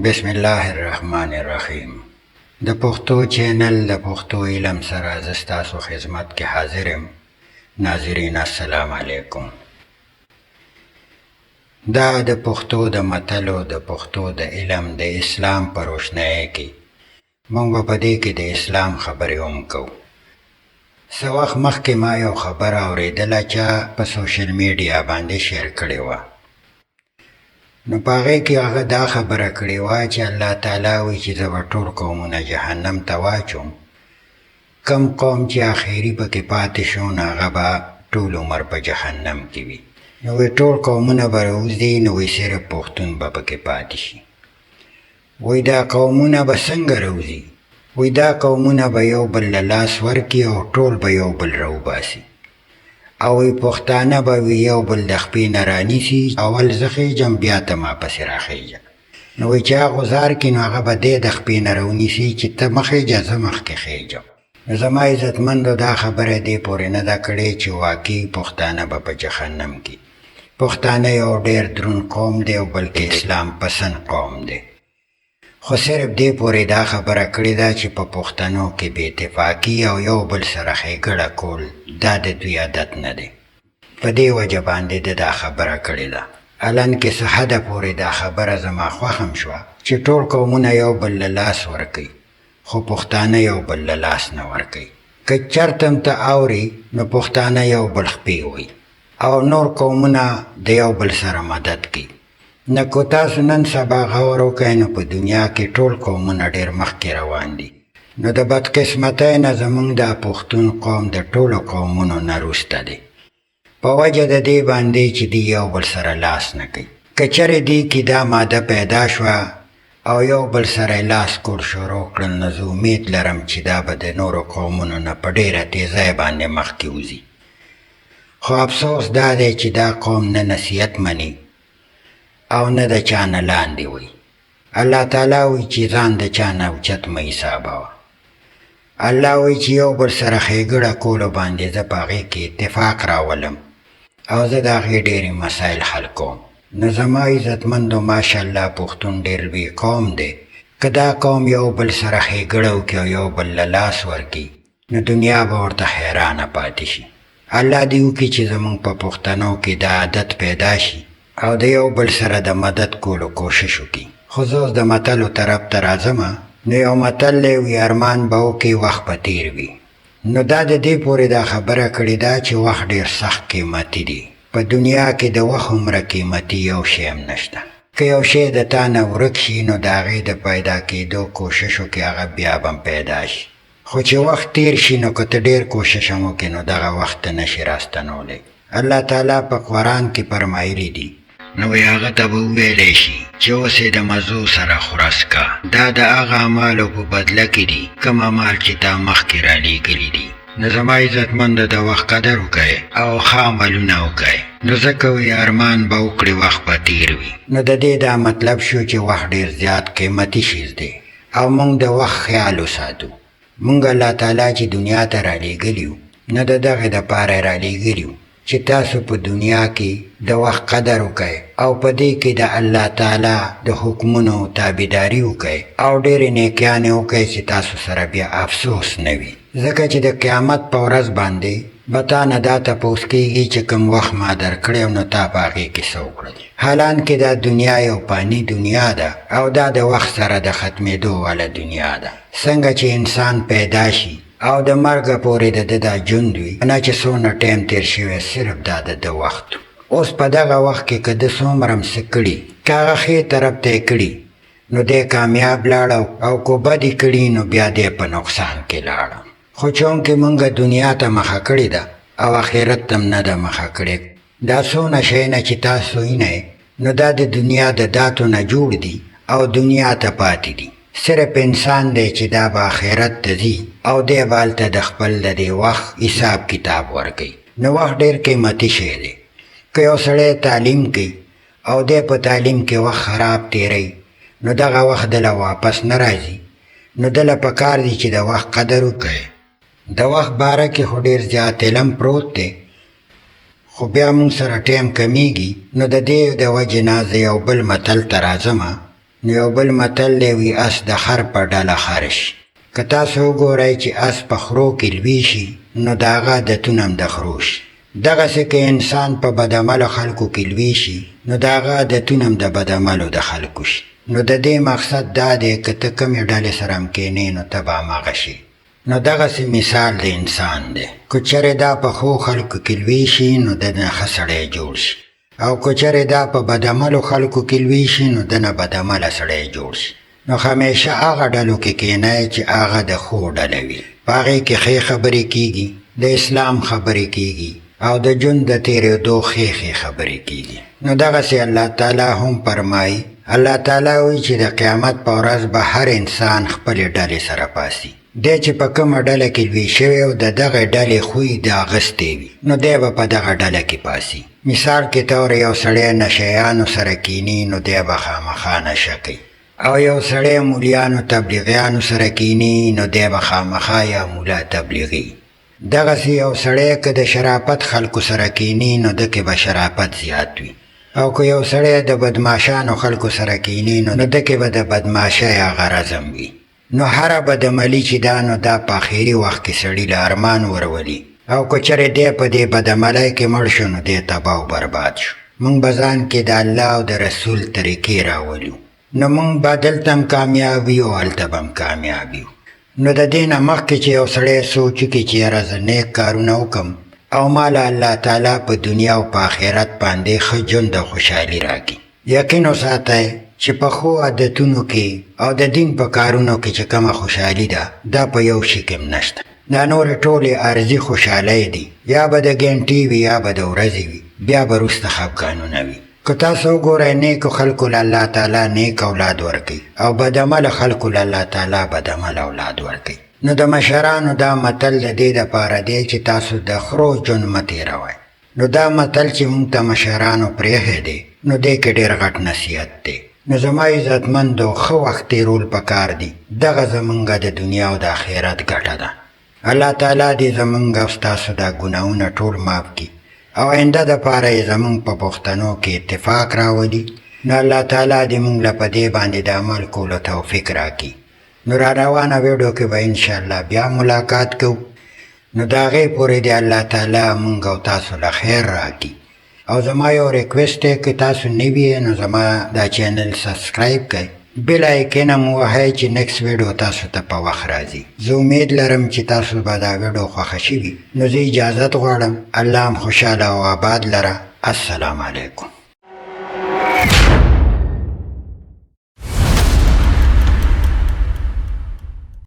بسم الله الرحمن الرحیم. د پښتو چینل د پښتو علم سره زه ستاسو خدمت کې حاضر یم. ناظرین السلام علیکم. دا د پښتو د متلو د پښتو د علم د اسلام په روشنایۍ کې موږ به په دې کې د اسلام خبرې هم کوو. څه وخت مخکې ما یو خبره اورېدله چې په سوشل میډیا باندې شیر کړې وه. نو په هغې کې هغه دا خبره کړې وه چې الله تعالی وایي چې زه به ټول قومونه جهنم ته واچوم. کم قوم چې آخري پکې پاتې شو نو هغه به ټول عمر په جهنم کې وي. نو وایي ټول قومونه به راوځي، نو وایي صرف پښتون به پکې پاتې شي. وایي دا قومونه به څنګه راوځي؟ وایي دا قومونه به یو بل له لاس ورکړي او ټول به یو بل راوباسي، او پښتانه به یو بل د خپې نه رانیسي، اول زه خېږم بیا ته ما پسې راخېږه. نو وایي چې هغه غوزار کړي نو هغه به دی د خپې نه راونیسي چې ته مخېږه زه مخکې خېږم. نو زما عزتمندو دا خبره دې پورې نه ده کړې چې واقعي پښتانه به په جهنم کې. پښتانه یو ډېر دروند قوم دی او بلکې اسلام پسند قوم دی، خو صرف دې پورې دا خبره کړې ده چې په پښتنو کې بې اتفاقي او یو بل سره ښېګړه کول دا د دوی عادت نه دی. په دې وجه باندې ده دا خبره کړې ده. الان کې څه حده پورې دا خبره زما خوښ هم شوه چې ټول قومونه یو بل له لاس ورکوي، خو پښتانه یو بل له لاس نه ورکوي. که چېرته هم ته اوري نو پښتانه یو بل خپې وایي او نور قومونه د یو بل سره مدد کوي. نه که تاسو نن سبا غور وکئ نو په دنیا کې ټول قومونه ډېر مخکې روان دي. نو د بدقسمتۍ نه زموږ دا پښتون قوم د ټولو قومونو نه وروسته دی، په وجه د دې باندې چې دی یو بل سره لاس نه کوي. که چېرې دې کې دا ماده پیدا شوه او یو بل سره لاس کول شروع کړل، نو زه امید لرم چې دا به د نورو قومونو نه په ډېره تیزۍ باندې مخکې وځي. خو افسوس دا دی چې دا قوم نه نصیحت مني او نه د چا نه لاندې وي. الله تعالی وایي چې ځان د چا نه اوچت مه حسابوه. الله وایي چې یو بل سره ښېګړه کولو باندې زه په هغې کې اتفاق راولم او زه د هغې ډېرې مسایل حل کوم. نو زما عزتمندو ماشاءالله پښتون ډېر لوی قوم دی. که دا قوم یو بل سره ښېګړه وکړي او یو بل له لاس ورکړي نو دنیا به ورته حیرانه پاتې شي. الله دې وکړي چې زموږ په پښتنو کې دا عادت پیدا شي او د یو بل سره د مدد کولو کوشش وکړي. خو زه اوس د متلو طرف ته راځم. نو یو متل دی وي ارمان به وکړي وخت به تېر وي. نو دا د دې پورې دا خبره کړې ده چې وخت ډېر سخت قیمتي دی. په دنیا کې د وخت عمره قیمتي یو شی هم نشته. که یو شی د تا نه ورک شي نو د هغې د پیدا کېدو کوشش وکړي، هغه بیا به هم پیدا شي. خو چې وخت تېر شي نو که ته ډېر کوشش هم وکړې نو دغه وخت ته نشي راستنولی. الله تعالی په قرآن کې فرمایلي دي، نو هغه ته به وویلی شي چې اوس یې د مزو سره خورس کا، دا د هغه اعمالو په بدله کې دي کوم اعمال چې تا مخکې رالیږلي دي. نو زما عزتمنده د وخت قدر وکړئ او ښه عملونه وکړئ. نو ځکه وایي ارمان به وکړي وخت به تېر وي. نو د دې دا مطلب شو چې وخت ډېر زیات قیمتي شیز دی او موږ د وخت خیال وساتو. موږ الله تعالی چې دنیا ته رالیږلي یو نو د دغې دپاره یې رالیږلي یو چې تاسو په دنیا کې د وخت قدر وکړئ او په دې کې د الله تعالی د حکمونو تابعداري وکړئ او ډېرې نیکیانې وکړئ چې تاسو سره بیا افسوس نه وي. ځکه چې د قیامت په ورځ باندې به تا نه دا تپوس کېږي چې کوم وخت ما درکړی نو تا په هغې کې څه وکړل. حالان کې دا دنیا یو فاني دنیا ده او دا د وخت سره د ختمېدو واله دنیا ده. څنګه چې انسان پیدا شي او د مرګه پورې د ده دا ژوند وي، نه چې څونه ټایم تېر شوی صرف دا د ده وخت. اوس په دغه وخت کې که ده څومره هم څه کړي، که هغه ښې طرف ته یې کړي نو دی کامیاب لاړه، او که بد یې کړي نو بیا دی په نقصان کې لاړه. خو چونکې موږ دنیا ته مخه کړې ده او آخرت ته هم نه ده مخه کړې. دا څونه شیونه چې تاسو وینئ نو دا د دنیا د داتو نه جوړ دي او دنیا ته پاتې دي. صرف انسان دی چې دا به آخرت ته ځي او دی به هلته د خپل د دې وخت حساب کتاب ورکوي. نو وخت ډېر قیمتي شی دی. که یو سړی تعلیم کوي او دی په تعلیم کې وخت خراب تېروي نو دغه وخت دله واپس نه راځي. نو دله پکار دی چې د وخت قدر وکړي. د وخت باره کې خو ډېر زیات علم پروت دی، خو بیا موږ سره ټایم کمیږي. نو د دې د وجې نه زه یو بل متل ته راځم نو یو بل متل دی وي اس د خر په ډله خر شي. که تاسو وګورئ چې اس په خرو کې لوی شي نو د هغه عادتونه هم د خرو شي. دغسې که انسان په بدعملو خلکو کې لوی شي نو د هغه عادتونه هم د بدعملو د خلکو شي. نو د دې مقصد دا دی که ته کمې ډلې سره هم کښېنې نو ته به همغه شي. نو دغسې مثال د انسان دی. که چېرې دا په ښو خلکو کې لوی شي نو د نه ښه سړی جوړ شي، او که چېرې دا په بدعملو خلکو کې لوی شي نو د نه بدعمله سړی جوړ شي. نو همیشه هغه ډلو کې کښېنئ چې هغه د ښو ډله وي، په هغې کې ښې خبرې کېږي، د اسلام خبرې کېږي، او د ژوند د تېرېدو ښې خبرې کېږي. نو دغسې الله تعالی هم فرمایي، الله تعالی وایي چې د قیامت په ورځ به هر انسان خپلې ډلې سره پاسي. دی چې په کومه ډله کې لوی شوی او د دغه ډلې خوی د اغستې وي نو دی به په دغه ډله کې پاسي. مثال کې طور یو سړی نشیانو سره کینی نو دی به خامخا نشه کوي، او یو سړی مولیانو تبلیغیانو سره کینی نو دی به خامخا یا مولا تبلیغي. دغسې یو سړی که د شرافت خلکو سره کینی نو ده کې به شرافت زیات وي، او که یو سړی د بدماشانو خلکو سره کینی نو ده کې به د بدماشۍ هغه رزم وي. نو هره بدعملي چې دا نو دا په آخري وخت کې سړي له ارمان ورولي، او که چېرې دی په دې بدعملۍ کې مړ شو نو دی تباه او برباد شو. موږ به ځان کې د الله او د رسول طریقې راولو، نو موږ به دلته هم کامیاب یو او هلته به هم کامیاب یو. نو د دې نه مخکې چې یو سړی سوچ وکړي چې یاره زه نیک کارونه وکړم او ما له الله تعالی په دنیا او په آخرت باندې ښه ژوند او خوشحالي راکړي، یقین وساتئ چې په ښو عادتونو کې او د دین په کارونو کې چې کومه خوشحالي ده دا په یو شي کې هم نشته. دا نورې ټولې عارضي خوشحالۍ دي، یا به د ګنټې وي یا به د ورځې وي، بیا به وروسته خفګانونه وي. که تاسو وګورئ نیکو خلکو له الله تعالی نیک اولاد ورکوي، او بدعمله خلکو له الله تعالی بدعمله اولاد ورکوي. نو د مشرانو دا متل د دې دپاره دی چې تاسو د خرو ژوند مه تېروئ. نو دا متل چې موږ ته مشرانو پرېښی دی نو دې کې ډېر غټ نصیحت دی. نو زما عزتمندو ښه وخت تېرول پکار دي، دغه زمونږ د دنیا او د آخرت ګټه ده. الله تعالی دې زمونږ او ستاسو دا ګناهونه ټول معاف کړي، او آینده دپاره یې زمونږ په پښتنو کې اتفاق راولي. نو الله تعالی دې مونږ له په دې باندې د عمل کولو توفیق راکړي. نو را روانه ویډیو کې به انشاءالله بیا ملاقات کوو. نو د هغې پورې دې الله تعالی مونږ او تاسو له خیر راکړي. او زما یو ریکویسټ دی که تاسو نوي یې نو زما دا چینل سبسکرایب کړئ، بیل آیکن هم ووهئ چې نیکسټ ویډیو تاسو ته په وخت راځي. زه امید لرم چې تاسو به دا ویډیو خوښه شوي. نو زه اجازت غواړم. الله هم خوشحاله او آباد لره. السلام علیکم.